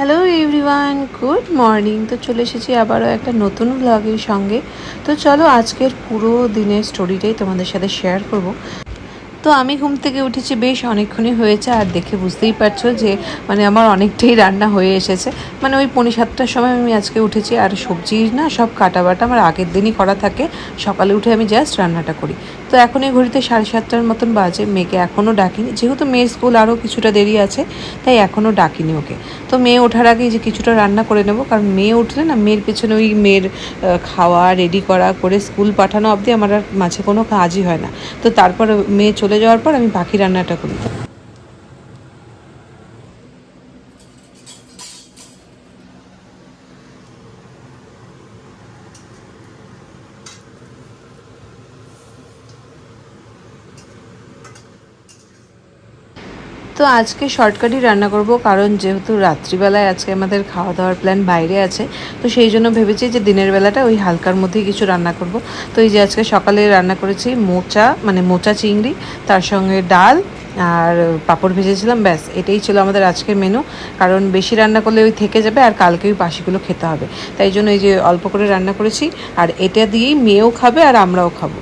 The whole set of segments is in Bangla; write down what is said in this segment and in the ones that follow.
Hello everyone, good morning. তো চলে এসেছি আবারও একটা নতুন ব্লগের সঙ্গে। তো চলো আজকের পুরো দিনের স্টোরিটাই তোমাদের সাথে শেয়ার করব। তো আমি ঘুম থেকে উঠেছি বেশ অনেকক্ষণই হয়েছে, আর দেখে বুঝতেই পারছো যে আমার অনেকটাই রান্না হয়ে এসেছে। ওই 7:45টার সময় আমি আজকে উঠেছি, আর সবজি না সব কাটা বাটা আমার আগের দিনই করা থাকে। সকালে উঠে আমি জাস্ট রান্নাটা করি। তো এখন এই ঘড়িতে 7:30টার মতন বাজে। মেয়েকে এখনও ডাকিনি, যেহেতু মেয়ের স্কুল আরও কিছুটা দেরি আছে, তাই এখনও ডাকিনি ওকে। তো মেয়ে ওঠার আগেই যে কিছুটা রান্না করে নেব, কারণ মেয়ে উঠলে না মেয়ের পেছনে ওই মেয়ের খাওয়া রেডি করা করে স্কুল পাঠানো অবধি আমার আর মাঝে কোনো কাজই হয় না। তো তারপর মেয়ে চলে যাওয়ার পর আমি বাকি রান্নাটা করি। তো আজকে শর্টকাটই রান্না করব, কারণ যেহেতু রাত্রিবেলায় আজকে আমাদের খাওয়া দাওয়ার প্ল্যান বাইরে আছে। তো সেই জন্য ভেবেছি যে দিনের বেলাটা ওই হালকার মধ্যেই কিছু রান্না করব। তো এই যে আজকে সকালে রান্না করেছি মোচা চিংড়ি, তার সঙ্গে ডাল আর পাঁপড় ভেজেছিলাম, ব্যাস এটাই ছিল আমাদের আজকের মেনু। কারণ বেশি রান্না করলে ওই থেকে যাবে, আর কালকে ওই বাসিগুলো খেতে হবে। তাই জন্য এই যে অল্প করে রান্না করেছি, আর এটা দিয়েই মেয়েও খাবে আর আমরাও খাবো।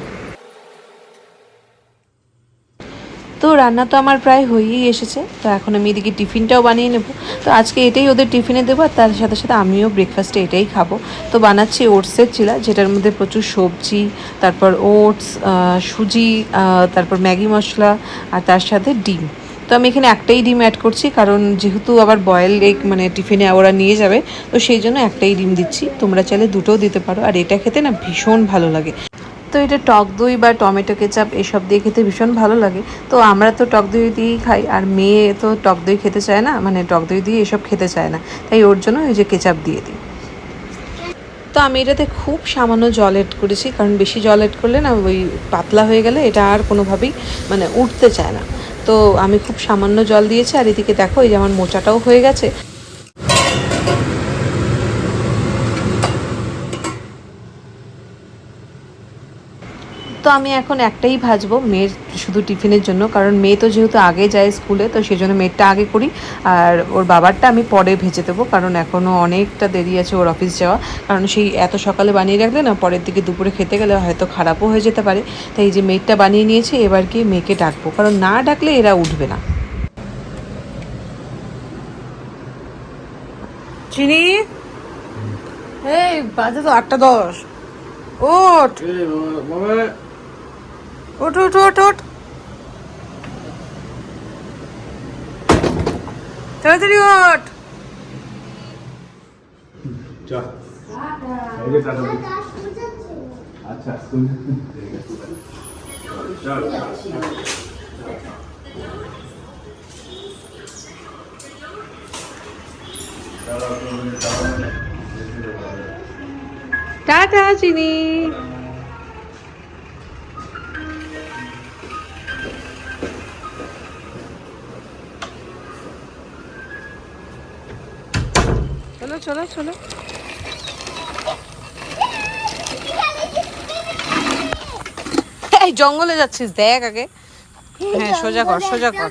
তো রান্না তো আমার প্রায় হয়েই এসেছে। তো এখন আমি এদিকে টিফিনটাও বানিয়ে নেব। তো আজকে এটাই ওদের টিফিনে দেবো, আর তার সাথে সাথে আমিও ব্রেকফাস্টে এটাই খাবো। তো বানাচ্ছি ওটসের চিলা, যেটার মধ্যে প্রচুর সবজি, তারপর ওটস, সুজি, তারপর ম্যাগি মশলা, আর তার সাথে ডিম। তো আমি এখানে একটাই ডিম অ্যাড করছি, কারণ যেহেতু আবার বয়েল এগ টিফিনে ওরা নিয়ে যাবে, তো সেই জন্য একটাই ডিম দিচ্ছি। তোমরা চাইলে দুটোও দিতে পারো, আর এটা খেতে না ভীষণ ভালো লাগে। তো এটা টক দই বা টমেটো কেচাপ এসব দিয়ে খেতে ভীষণ ভালো লাগে। তো আমরা তো টক দই দিয়েই খাই, আর মেয়ে তো টক দই খেতে চায় না, টক দই দিয়ে এসব খেতে চায় না, তাই ওর জন্য এই যে কেচাপ দিয়ে দিই। তো আমি এটাতে খুব সামান্য জল এড করেছি, কারণ বেশি জল এড করলে না ওই পাতলা হয়ে গেলে এটা আর কোনোভাবেই উঠতে চায় না। তো আমি খুব সামান্য জল দিয়েছি, আর এদিকে দেখো এই যে আমার মোচাটাও হয়ে গেছে। তো আমি এখন একটাই ভাজবো মেয়ের শুধু টিফিনের জন্য, কারণ মেয়ে তো যেহেতু আগে যায় স্কুলে, তো সেই জন্য মেয়েরটা আগে করি, আর ওর বাবারটা আমি পরে ভেজে দেবো, কারণ এখনও অনেকটা দেরি আছে ওর অফিস যাওয়া। কারণ সেই এত সকালে বানিয়ে রাখলে না পরের দিকে দুপুরে খেতে গেলে হয়তো খারাপও হয়ে যেতে পারে। তাই এই যে মেয়েরটা বানিয়ে নিয়েছি, এবার গিয়ে মেয়েকে ডাকবো, কারণ না ডাকলে এরা উঠবে না। চিনি, এই বাজে তো 8:10। ওঠ ওঠ ওঠ ওঠ ওঠ, তাড়াতাড়ি ওঠ। আচ্ছা টাটা চিনি। চলো চলো চলো। এই জঙ্গলে যাচ্ছিস, দেখ আগে। হ্যাঁ সোজা কর সোজা কর,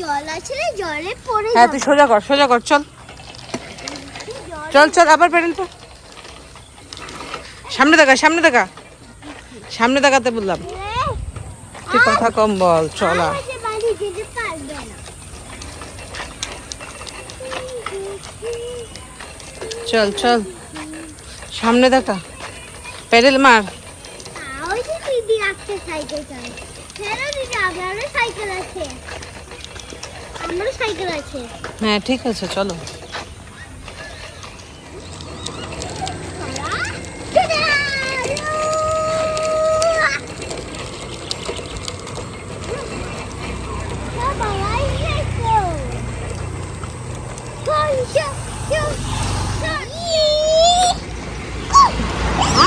জল আছে, জলে পড়ে হ্যাঁ তুই সোজা কর সোজা কর, চল চল চল, আবার পেডেল পর। সামনে দেখা সামনে দেখা, সামনে দেখাতে বললাম। তুই কথা কম বল, চলা। চল চল, সামনে দেখা, পেডেল মার। ওই যে দিদি একটা সাইকেল চালায়। হ্যাঁ দিদি, আমারও সাইকেল আছে, আমারও সাইকেল আছে। হ্যাঁ ঠিক আছে চলো।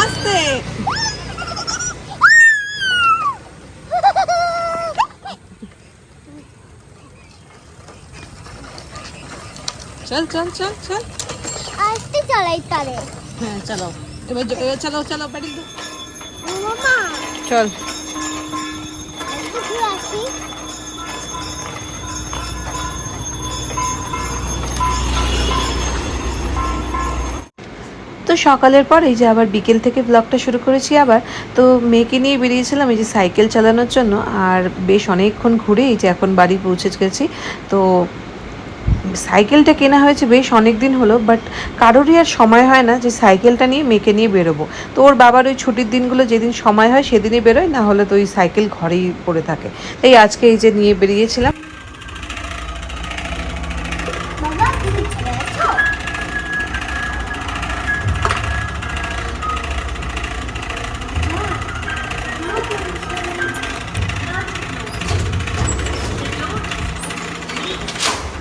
আস্তে, চল চল চল চল, আস্তে চালাই তারে। হ্যাঁ চালাও, এবার চলো চলো পেডেল দে। মামা চল। একটু আসি। তো সকালের পর এই যে আবার বিকেল থেকে ব্লগটা শুরু করেছি আবার। তো মেয়েকে নিয়ে বেরিয়েছিলাম এই যে সাইকেল চালানোর জন্য, আর বেশ অনেকক্ষণ ঘুরে এই যে এখন বাড়ি পৌঁছে গেছি। তো সাইকেলটা কেনা হয়েছে বেশ অনেক দিন হলো, বাট কারোরই আর সময় হয় না যে সাইকেলটা নিয়ে মেয়েকে নিয়ে বেরোবো। তো ওর বাবার ওই ছুটির দিনগুলো যেদিন সময় হয় সেদিনই বেরোয়, না হলে তো ওই সাইকেল ঘরেই পড়ে থাকে। তাই আজকে এই যে নিয়ে বেরিয়েছিলাম। বাবা তুমি খেয়েছো?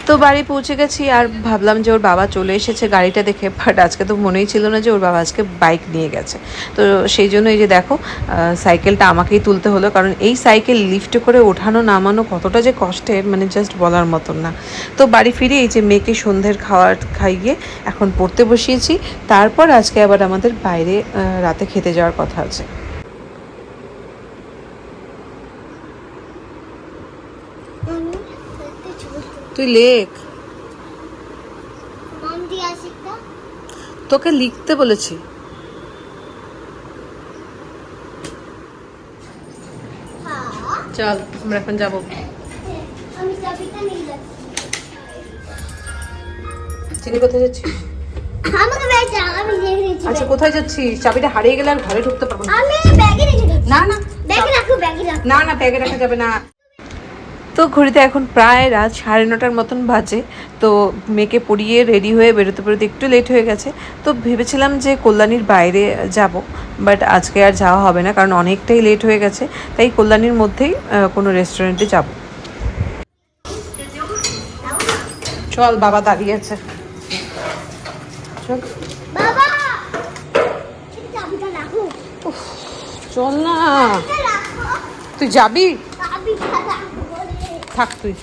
তো বাড়ি পৌঁছে গেছি আর ভাবলাম যে ওর বাবা চলে এসেছে গাড়িটা দেখে, বাট আজকে তো মনেই ছিল না যে ওর বাবা আজকে বাইক নিয়ে গেছে। তো সেই জন্য এই যে দেখো সাইকেলটা আমাকেই তুলতে হলো, কারণ এই সাইকেল লিফটে করে ওঠানো নামানো কতটা যে কষ্টের মানে জাস্ট বলার মতন না। তো বাড়ি ফিরে এই যে মেয়েকে সন্ধ্যের খাবার খাইয়ে এখন পড়তে বসিয়েছি। তারপর আজকে আবার আমাদের বাইরে রাতে খেতে যাওয়ার কথা আছে। তুই লেখ, নাম দিয়ে আসিটা তোকে লিখতে বলেছি। হ্যাঁ চল আমরা এখন যাবো। আমি চাবিটা নিয়ে যাচ্ছি। চিনি কোথায় যাচ্ছিস? আমাকে ব্যাগ দাও, আমি রেখে দিচ্ছি। আচ্ছা কোথায় যাচ্ছিস? চাবিটা হারিয়ে গেলে আর ঘরে ঢুকতে পারবো না। আমি ব্যাগে রেখে দিচ্ছি। না না ব্যাগে রাখো, ব্যাগে রাখো। না না ব্যাগে রাখা যাবে না। তো ঘড়িতে এখন প্রায় রাত 9:30 মতন বাজে। তো মেয়েকে পড়িয়ে রেডি হয়ে বেরোতে বেরোতে একটু লেট হয়ে গেছে। তো ভেবেছিলাম যে কল্যাণীর বাইরে যাব, বাট আজকে আর যাওয়া হবে না, কারণ অনেকটাই লেট হয়ে গেছে। তাই কল্যাণীর মধ্যেই কোনো রেস্টুরেন্টে যাব। চল, বাবা দাঁড়িয়ে আছে, চল। বাবা এই চাবিটা রাখো। চল না, এটা রাখো। তুই যাবি? চাবিটা রাখো বলে। থাক তুই।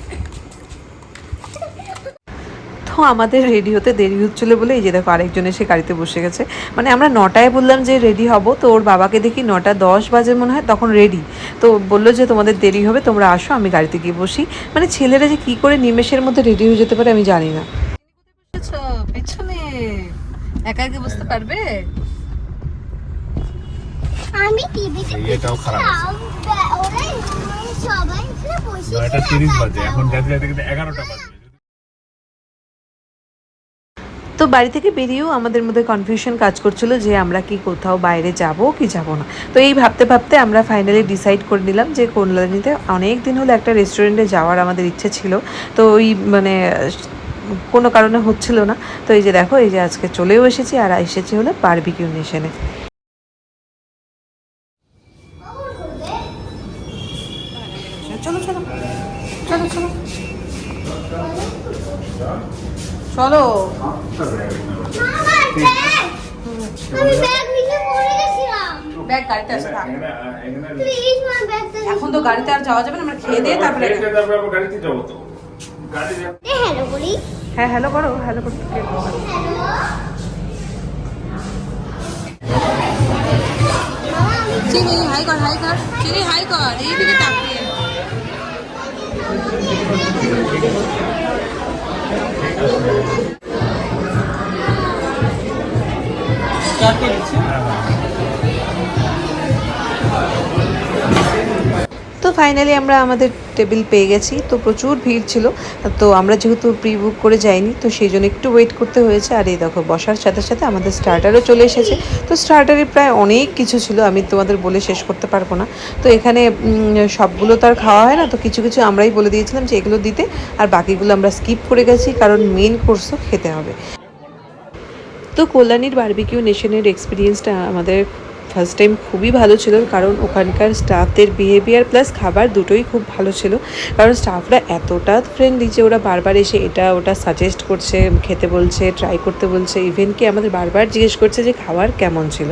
তো আমাদের রেডি হতে দেরি হচ্ছিলো বলে এই যে দেখো আরেকজন এসে গাড়িতে বসে গেছে। মানে আমরা 9টায় বললাম যে রেডি হব, তো ওর বাবাকে দেখি 9:10 বাজে মনে হয় তখন রেডি। তো বললো যে তোমাদের দেরি হবে, তোমরা আসো, আমি গাড়িতে গিয়ে বসি। মানে ছেলেরা যে কি করে নিমেষের মধ্যে রেডি হয়ে যেতে পারে আমি জানি না। পেছনে একা একা বসতে পারবে? আমি টিভিতে এটাও খারাপ ওরাই সবাই এখানে বসে 9:30 বাজে, এখন যেতে যেতে কিন্তু 11টা বাজবে। তো বাড়ি থেকে বেরিয়েও আমাদের মধ্যে কনফিউশন কাজ করছিল যে আমরা কি কোথাও বাইরে যাব কি যাব না। তো এই ভাবতে ভাবতে আমরা ফাইনালি ডিসাইড করে নিলাম যে কল্যাণীতে অনেক দিন হলো একটা রেস্টুরেন্টে যাওয়ার আমাদের ইচ্ছে ছিল। তো ওই মানে কোনো কারণে হচ্ছিল না। তো এই যে দেখো এই যে আজকে চলেও এসেছি, আর এসেছি হলো বারবিকিউ নেশনে। চলো চলো চলো চলো চলো। আমি ব্যাগ নিয়ে পড়ে গেছিলাম। ব্যাগ গাড়িতে আছে, থাক। প্লিজ মা ব্যাগটা এখন তো গাড়িতে আর যাওয়া যাবে না, আমরা খেয়ে দিয়ে তারপরে গাড়িতে যাবো তো। গাড়ি হ্যালো বলি। হ্যাঁ হ্যালো করো, হ্যালো করতে হ্যালো চিনি হাই কর, হাই কর চিনি, হাই কর, এইদিকে তাকিয়ে। তো ফাইনালি আমরা আমাদের টেবিল পেয়ে গেছি। তো প্রচুর ভিড় ছিল, তো আমরা যেহেতু প্রি বুক করে যাইনি তো সেই জন্য একটু ওয়েট করতে হয়েছে। আর এই দেখো বসার সাথে সাথে আমাদের স্টার্টারও চলে এসেছে। তো স্টার্টারে প্রায় অনেক কিছু ছিল, আমি তোমাদের বলে শেষ করতে পারবো না। তো এখানে সবগুলো তো আর খাওয়া হয় না, তো কিছু কিছু আমরাই বলে দিয়েছিলাম যে এগুলো দিতে, আর বাকিগুলো আমরা স্কিপ করে গেছি কারণ মেন কোর্সও খেতে হবে। তো কল্যাণীর বারবিকিউ নেশনের এক্সপিরিয়েন্সটা আমাদের ফার্স্ট টাইম খুবই ভালো ছিল, কারণ ওখানকার স্টাফদের বিহেভিয়ার প্লাস খাবার দুটোই খুব ভালো ছিল। কারণ স্টাফরা এতটা ফ্রেন্ডলি যে ওরা বারবার এসে এটা ওটা সাজেস্ট করছে, খেতে বলছে, ট্রাই করতে বলছে, ইভেন কি আমাদের বারবার জিজ্ঞেস করছে যে খাবার কেমন ছিল।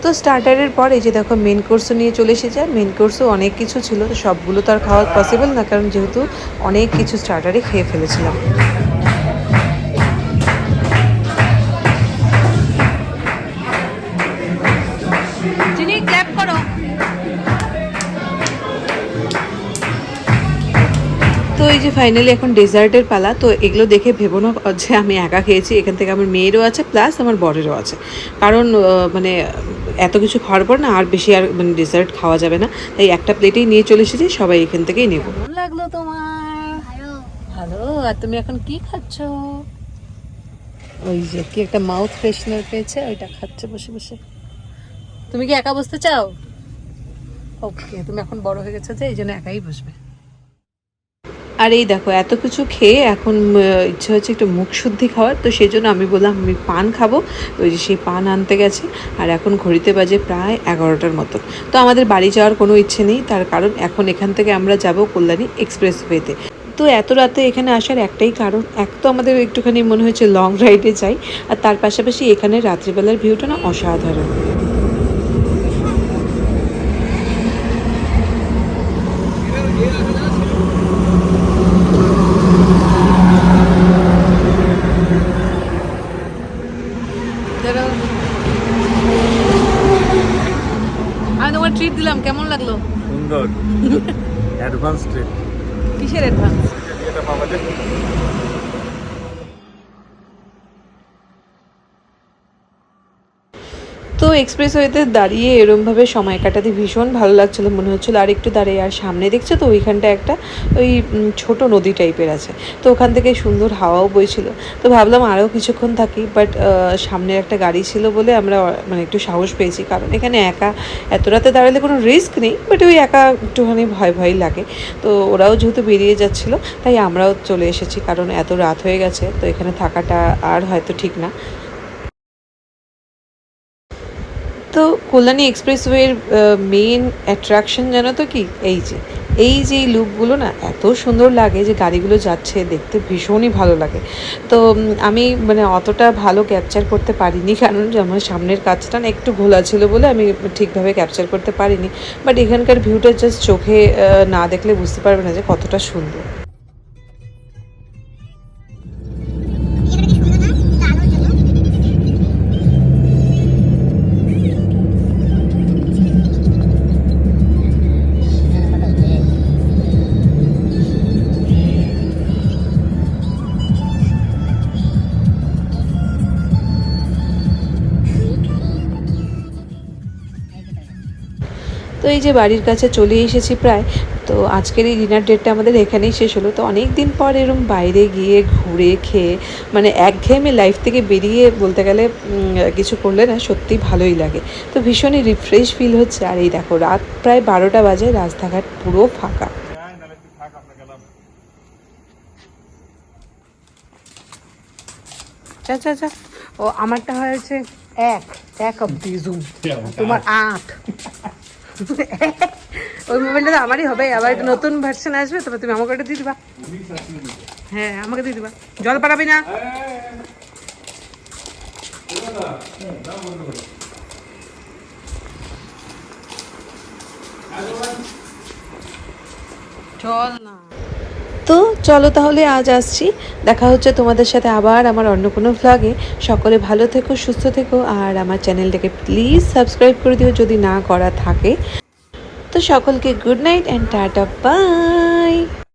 তো স্টার্টারের পর এই যে দেখো মেন কোর্সও নিয়ে চলে এসেছে, আর মেন কোর্সও অনেক কিছু ছিল। তো সবগুলো তো আর খাওয়া পসিবল না, কারণ যেহেতু অনেক কিছু স্টার্টারে খেয়ে ফেলেছিলাম। ক্ল্যাপ করো। তো এই যে ফাইনালি এখন ডেজার্টের পালা। তো এগুলো দেখে ভেবো না যে আমি একা খেয়েছি, এখান থেকে আমার মেয়েরও আছে প্লাস আমার বরেরও আছে, কারণ মানে এত কিছু খাওয়ার পর না আর বেশি আর মানে ডেজার্ট খাওয়া যাবে না, তাই একটা প্লেটেই নিয়ে চলে এসেছি, সবাই এখান থেকেই নেব। কেমন লাগলো তোমার? ভালো। ভালো। আর তুমি এখন কি খাচ্ছ? ওই যে কি একটা মাউথ ফ্রেশনার পেয়েছে, ওইটা খাচ্ছে বসে বসে। তুমি কি একা বসতে চাও? ওকে, তুমি এখন বড় হয়ে গেছো যে এই জন্য একাই বসবে। আর এই দেখো এত কিছু খেয়ে এখন ইচ্ছে হচ্ছে একটু মুখ শুদ্ধি খাওয়ার, তো সেই জন্য আমি বললাম আমি পান খাবো। ওই যে সেই পান আনতে গেছে, আর এখন ঘড়িতে বাজে প্রায় 11টার মতন। তো আমাদের বাড়ি যাওয়ার কোনো ইচ্ছে নেই, তার কারণ এখন এখান থেকে আমরা যাব কল্যাণী এক্সপ্রেসওয়েতে। তো এত রাতে এখানে আসার একটাই কারণ, এক তো আমাদের একটুখানি মনে হয়েছে লং রাইডে যাই, আর তার পাশাপাশি এখানে রাত্রিবেলার ভিউটা না অসাধারণ। আমি তোমার ট্রিট দিলাম, কেমন লাগলো? সুন্দর অ্যাডভান্স ট্রিপ। কিসের অ্যাডভান্স? এটা পাওয়া যায়। তো এক্সপ্রেসওয়েতে দাঁড়িয়ে এরমভাবে সময় কাটাতে ভীষণ ভালো লাগছিল, মনে হচ্ছিলো আর একটু দাঁড়িয়ে। আর সামনে দেখছো তো ওইখানটা একটা ওই ছোট নদী টাইপের আছে, তো ওখান থেকে সুন্দর হাওয়াও বইছিল। তো ভাবলাম আরও কিছুক্ষণ থাকি, বাট সামনের একটা গাড়ি ছিল বলে আমরা মানে একটু সাহস পেয়েছি, কারণ এখানে একা এত রাতে দাঁড়ালে কোনো রিস্ক নেই, বাট ওই একা একটুখানি ভয় ভয় লাগে। তো ওরাও যেহেতু বেরিয়ে যাচ্ছিলো তাই আমরাও চলে এসেছি, কারণ এত রাত হয়ে গেছে, তো এখানে থাকাটা আর হয়তো ঠিক না। তো কল্যাণী এক্সপ্রেসওয়ের মেন অ্যাট্রাকশন জানো তো কি, এই যে এই লুকগুলো না এত সুন্দর লাগে, যে গাড়িগুলো যাচ্ছে দেখতে ভীষণই ভালো লাগে। তো আমি মানে অতটা ভালো ক্যাপচার করতে পারিনি, কারণ যে আমার সামনের কাজটা না একটু ঘোলা ছিল বলে আমি ঠিকভাবে ক্যাপচার করতে পারিনি। বাট এখানকার ভিউটা জাস্ট চোখে না দেখলে বুঝতে পারবে না যে কতটা সুন্দর। তো এই যে বাড়ির কাছে চলে এসেছি প্রায়। তো আজকের এই ডিনার ডেটটা আমাদের এখানেই শেষ হলো। তো অনেক দিন পর এরকম বাইরে গিয়ে ঘুরে খেয়ে মানে একঘেয়েমি লাইফ থেকে বেরিয়ে বলতে গেলে কিছু করলে না সত্যি ভালোই লাগে। তো ভীষণই রিফ্রেশ ফিল হচ্ছে। আর এই দেখো রাত প্রায় 12টা বাজে, রাস্তাঘাট পুরো ফাঁকা। আচ্ছা আচ্ছা, ও আমারটা হয়েছে এক অব্দি জুম, তোমার 8। ওই মোবাইলটা আমারই হবে, আবার একটা নতুন ভার্সন আসবে, তবে তুমি আমাকে ওটা দিয়ে দিবা। হ্যাঁ আমাকে দিয়ে দিবা, জল পাঠাবি না। চল না। তো চলো তাহলে আজ আসছি, দেখা হচ্ছে তোমাদের সাথে আবার আমার অন্য কোনো ভ্লগে। সকলে ভালো থেকো, সুস্থ থেকো, আর আমার চ্যানেলটাকে প্লিজ সাবস্ক্রাইব করে দিও যদি না করা থাকে। তো সকলকে good night and tata, by.